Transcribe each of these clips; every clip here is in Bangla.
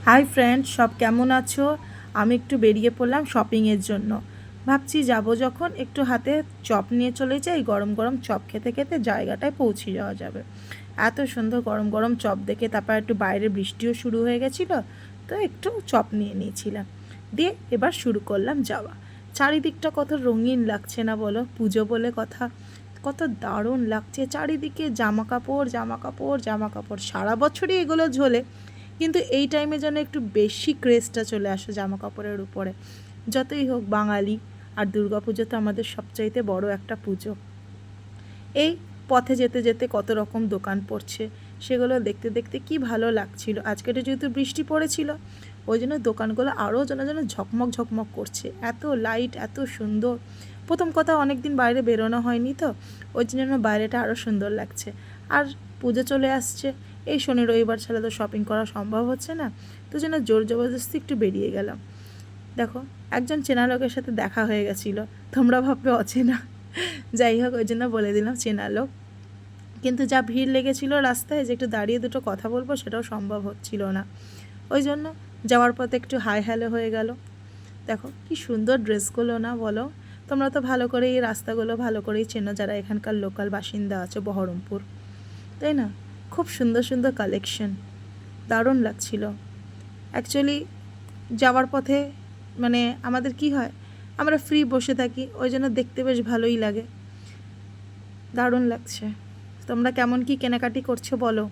হাই ফ্রেন্ড, সব কেমন আছো? আমি একটু বেরিয়ে পড়লাম শপিংয়ের জন্য। ভাবছি যাব যখন একটু হাতে চপ নিয়ে চলে যাই, গরম গরম চপ খেতে খেতে জায়গাটায় পৌঁছে যাওয়া যাবে। এত সুন্দর গরম গরম চপ দেখে তারপর একটু বাইরে বৃষ্টিও শুরু হয়ে গেছিলো, তো একটু চপ নিয়ে নিয়েছিলাম। দিয়ে এবার শুরু করলাম যাওয়া। চারিদিকটা কত রঙিন লাগছে না বলো? পুজো বলে কথা, কত দারুণ লাগছে চারিদিকে। জামা কাপড় জামা কাপড় জামা কাপড়, সারা বছরই এগুলো ঝোলে, কিন্তু এই টাইমে যেন একটু বেশি ক্রেজটা চলে আসে জামা কাপড়ের উপরে। যতই হোক বাঙালি, আর দুর্গাপুজো তো আমাদের সবচাইতে বড় একটা পুজো। এই পথে যেতে যেতে কত রকম দোকান পড়ছে, সেগুলো দেখতে দেখতে কি ভালো লাগছিল। আজকেটা যেহেতু বৃষ্টি পড়েছিল, ওই জন্য দোকানগুলো আরও যেন যেন ঝকমক ঝকমক করছে, এত লাইট, এত সুন্দর। প্রথম কথা, অনেক দিন বাইরে বেরোনো হয়নি, তো ওই জন্য বাইরেটা আরও সুন্দর লাগছে। আর পুজো চলে আসছে, এই শনি রবিবার ছাড়া তো শপিং করা সম্ভব হচ্ছে না, তো যেন জোর জবরদস্তি একটু বেরিয়ে গেলাম। দেখো, একজন চেনা লোকের সাথে দেখা হয়ে গেছিলো, তোমরা ভাববে অচেনা, যাই হোক ওই জন্য বলে দিলাম চেনা লোক। কিন্তু যা ভিড় লেগেছিল রাস্তায়, যে একটু দাঁড়িয়ে দুটো কথা বলবো সেটাও সম্ভব হচ্ছিল না। ওই জন্য যাওয়ার পথে একটু হাই হ্যালো হয়ে গেল। দেখো কি সুন্দর ড্রেসগুলো না বলো? তোমরা তো ভালো করে এই রাস্তাগুলো ভালো করেই চেনো, যারা এখানকার লোকাল বাসিন্দা আছো বহরমপুর, তাই না? খুব সুন্দর সুন্দর কালেকশন, দারুণ লাগছিল। অ্যাকচুয়ালি যাওয়ার পথে মানে আমাদের কি হয়, আমরা ফ্রি বসে থাকি, ওই জন্য দেখতে বেশ ভালোই লাগে। দারুণ লাগছে। তোমরা কেমন কি কেনাকাটি করছো বলো?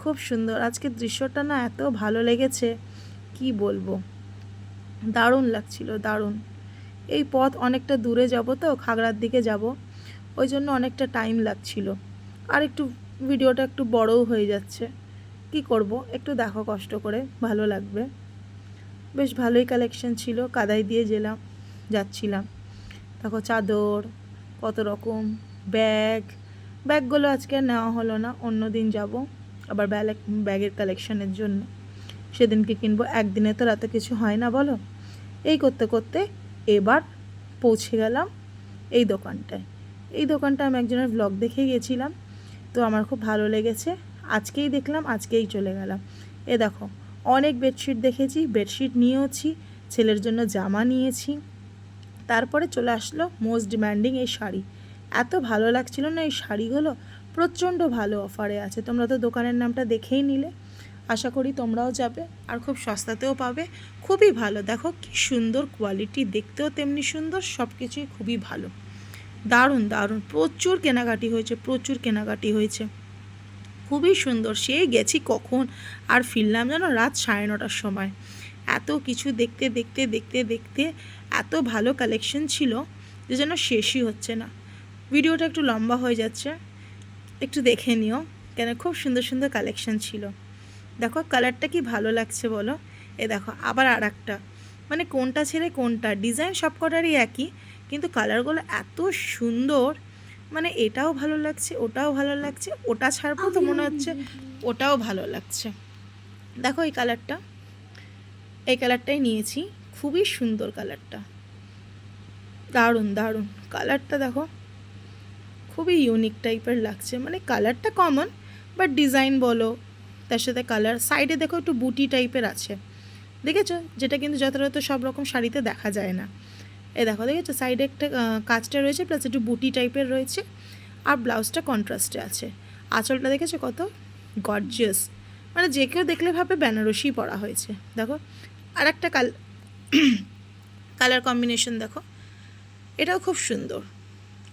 খুব সুন্দর আজকের দৃশ্যটা না, এত ভালো লেগেছে কি বলবো, দারুণ লাগছিল, দারুণ। এই পথ অনেকটা দূরে যাব, তো খাগড়ার দিকে যাব, ওই জন্য অনেকটা টাইম লাগছিল। আর একটু ভিডিওটা একটু বড়ও হয়ে যাচ্ছে, কি করব, একটু দেখো কষ্ট করে, ভালো লাগবে। বেশ ভালোই কালেকশন ছিল, কাদাই দিয়ে যাচ্ছিলাম। দেখো চাদর, কত রকম ব্যাগগুলো আজকে আর নেওয়া হলো না, অন্য দিন যাব আবার ব্যাগের কালেকশনের জন্য, সেদিনকে কিনবো। একদিনে তো রাতে কিছু হয় না বলো? এই করতে করতে এবার পৌঁছে গেলাম এই দোকানটায়। এই দোকানটা আমি একজনের ব্লগ দেখে গেছিলাম, তো আমার খুব ভালো লেগেছে। আজকেই দেখলাম, আজকেই চলে গেলাম। এ দেখো, অনেক বেডশিট দেখেছি, বেডশিট নিয়েওছি, ছেলের জন্য জামা নিয়েছি। তারপরে চলে আসলো মোস্ট ডিম্যান্ডিং এই শাড়ি। এত ভালো লাগছিল না এই শাড়িগুলো, প্রচণ্ড ভালো অফারে আছে। তোমরা তো দোকানের নামটা দেখেই নিলে, আশা করি তোমরাও যাবে, আর খুব সস্তাতেও পাবে। খুবই ভালো, দেখো কি সুন্দর কোয়ালিটি, দেখতেও তেমনি সুন্দর, সব কিছুই খুবই ভালো। দারুণ দারুণ, প্রচুর কেনাকাটি হয়েছে, প্রচুর কেনাকাটি হয়েছে, খুবই সুন্দর। সেই গেছি কখন আর ফিরলাম যেন রাত 9:30টার সময়। এত কিছু দেখতে দেখতে দেখতে দেখতে এত ভালো কালেকশন ছিল যে যেন শেষই হচ্ছে না। ভিডিওটা একটু লম্বা হয়ে যাচ্ছে, একটু দেখে নিও, কেন খুব সুন্দর সুন্দর কালেকশন ছিল। দেখো কালারটা কি ভালো লাগছে বলো? এ দেখো আবার আর একটা, মানে কোনটা ছেড়ে কোনটা, ডিজাইন সব কটারই একই, কিন্তু কালারগুলো এত সুন্দর, মানে এটাও ভালো লাগছে, ওটাও ভালো লাগছে, ওটা ছাড়বো তো মনে হচ্ছে ওটাও ভালো লাগছে। দেখো এই কালারটাই নিয়েছি, খুবই সুন্দর কালারটা, দারুণ দারুণ কালারটা। দেখো খুবই ইউনিক টাইপের লাগছে, মানে কালারটা কমন, বাট ডিজাইন বলো, তার সাথে কালার, সাইডে দেখো একটু বুটি টাইপের আছে, দেখেছো? যেটা কিন্তু যথাযথ সব রকম শাড়িতে দেখা যায় না। এই দেখো, দেখেছো সাইডে একটা কাজটা রয়েছে, প্লাস একটু বুটি টাইপের রয়েছে, আর ব্লাউজটা কন্ট্রাস্টে আছে। আঁচলটা দেখেছো কত গর্জিয়াস, মানে যে কেউ দেখলে ভাবে বেনারসি পরা হয়েছে। দেখো আর একটা কালার কম্বিনেশন দেখো, এটাও খুব সুন্দর,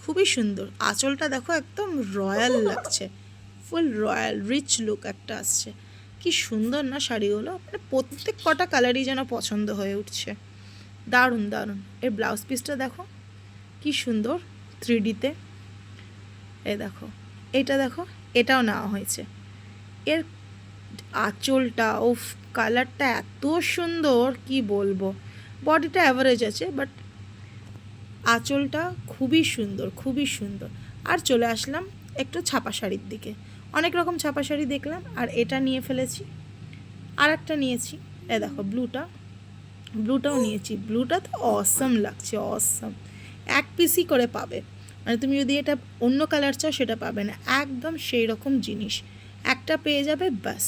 খুবই সুন্দর। আঁচলটা দেখো একদম রয়্যাল লাগছে, ফুল রয়্যাল রিচ লুক একটা আসছে। কি সুন্দর না শাড়িগুলো, মানে প্রত্যেক কটা কালারই যেন পছন্দ হয়ে উঠছে, দারুণ দারুণ। এর ব্লাউজ পিসটা দেখো কি সুন্দর, 3Dতে। দেখো এটা, দেখো এটাও নেওয়া হয়েছে। এর আঁচলটা, ওফ, কালারটা এত সুন্দর কি বলবো। বডিটা অ্যাভারেজ আছে, বাট আঁচলটা খুবই সুন্দর, খুবই সুন্দর। আর চলে আসলাম একটু ছাপা শাড়ির দিকে, অনেক রকম ছাপা শাড়ি দেখলাম, আর এটা নিয়ে ফেলেছি। আর একটা নিয়েছি, দেখো ব্লুটাও নিয়েছি। ব্লুটা তো অসম লাগছে, অসম। এক পিসই করে পাবে, মানে তুমি যদি এটা অন্য কালার চাও সেটা পাবে না, একদম সেই রকম জিনিস একটা পেয়ে যাবে ব্যাস।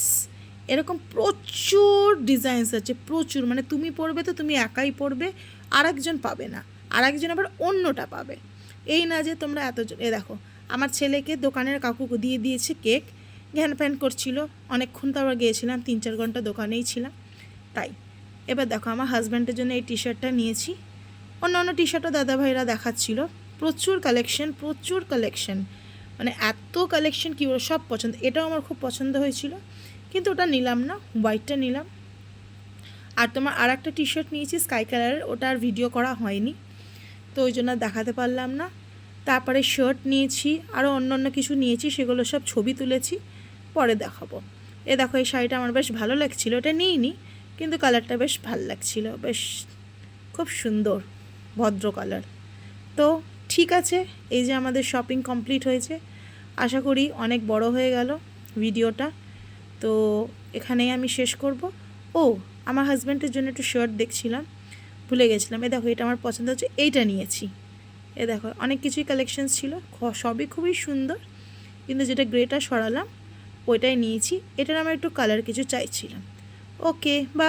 এরকম প্রচুর ডিজাইনস আছে, প্রচুর, মানে তুমি পরবে তো তুমি একাই পরবে, আর একজন পাবে না, আর একজন আবার অন্যটা পাবে। এই না যে তোমরা এতজন। দেখো আমার ছেলেকে দোকানের কাকু দিয়ে দিয়েছে কেক, ঘ্যান ফ্যান করছিল অনেকক্ষণ, তো আবার গিয়েছিলাম 3-4 ঘন্টা দোকানেই ছিলাম তাই। এবার দেখো আমার হাজব্যান্ডের জন্য এই টি শার্টটা নিয়েছি, অন্য অন্য টি শার্টও দাদাভাইরা দেখাচ্ছিল, প্রচুর কালেকশন, মানে এত কালেকশন কী বলো, সব পছন্দ। এটাও আমার খুব পছন্দ হয়েছিল, কিন্তু ওটা নিলাম না, হোয়াইটটা নিলাম। আর তোমার আর একটা টি শার্ট নিয়েছি স্কাই কালারের, ওটা আর ভিডিও করা হয়নি, তো ওই জন্য দেখাতে পারলাম না। তারপরে শার্ট নিয়েছি, আরও অন্য কিছু নিয়েছি, সেগুলো সব ছবি তুলেছি, পরে দেখাবো। দেখো এই শাড়িটা আমার বেশ ভালো লাগছিলো, এটা নিইনি, কিন্তু কালারটা বেশ ভালো লাগছিলো, বেশ খুব সুন্দর ভদ্র কালার। তো ঠিক আছে, এই যে আমাদের শপিং কমপ্লিট হয়েছে, আশা করি অনেক বড় হয়ে গেল ভিডিওটা, তো এখানেই আমি শেষ করব। ও আমার হাজব্যান্ডের জন্য একটু শার্ট দেখছিলাম, ভুলে গেছিলাম, দেখো এটা আমার পছন্দ হচ্ছে, এইটা নিয়েছি। দেখো অনেক কিছুই কালেকশানস ছিল, সবই খুবই সুন্দর, কিন্তু যেটা গ্রেটা সরালাম ওইটাই নিয়েছি, এটার আমার একটু কালার কিছু চাইছিলাম। ওকে, বা